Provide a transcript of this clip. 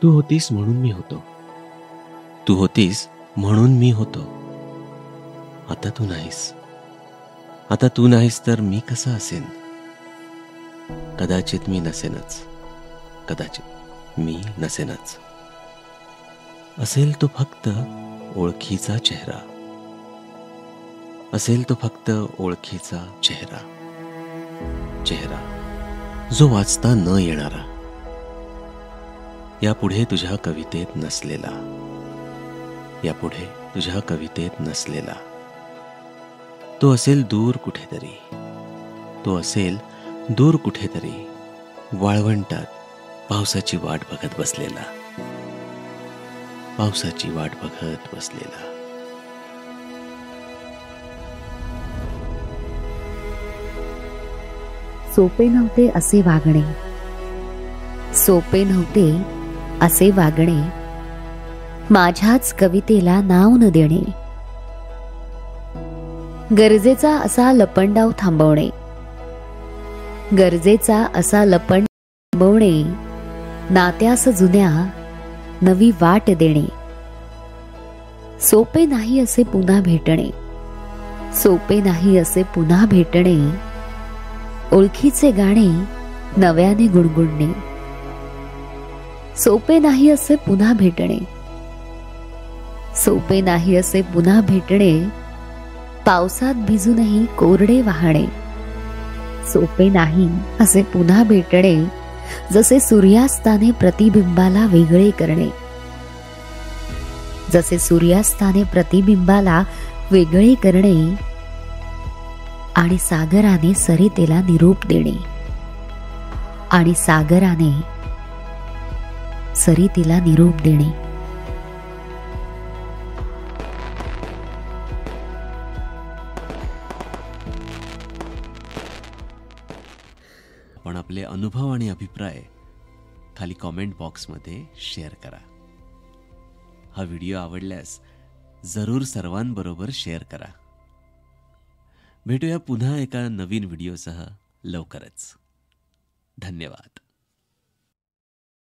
तू होतीस म्हणून मी होतो. तू होतीस म्हणून मी होतो. आता तू नाहीस. आता तू नाहीस तर मी कसा असेन? कदाचित मी नसेनच. कदाचित मी नसेनच. असेल तो फक्त ओळखीचा चेहरा. असेल तो फक्त ओळखीचा चेहरा. चेहरा जो वाचता न येणारा. यापुढे तुझ्या कवितेत नसलेला. यापुढे तुझ्या कवितेत नसलेला. तो असेल दूर कुठेतरी. तो असेल दूर कुठेतरी वाळवंटात पावसाची वाट बघत बसलेला. पावसाची वाट बघत बसलेला. सोपे नव्हते असे वागणे. सोपे नव्हते असे वागणे. माझ्याच कवितेला नाव न देणे. गरजेचा असा लपंडाव थांबवणे. गरजेचा असा लपंडाव थांबवणे. नात्यास जुन्या नवी वाट देणे. सोपे नाही असे पुन्हा भेटणे. सोपे नाही असे पुन्हा भेटणे. ओळखीचे गाणे नव्याने गुणगुणणे. सोपे नाही असे पुन्हा भेटणे. सोपे नाही असे पुन्हा भेटणे. पावसात भिजूनही कोरडे वाहणे. सोपे नाही असे पुन्हा भेटणे. जसे सूर्यास्ताने प्रतिबिंबाला वेगळे करणे. जसे सूर्यास्ताने प्रतिबिंबाला वेगळे करणे आणि सागराने सरितेला निरोप देणे. आणि सागराने सरितेला निरोप देणे. पण आपले अनुभव आणि अभिप्राय खाली कॉमेंट बॉक्समध्ये शेअर करा. हा व्हिडिओ आवडल्यास जरूर सर्वांबरोबर शेअर करा. भेटूया पुन्हा एका नवीन व्हिडिओसह लवकरच. धन्यवाद.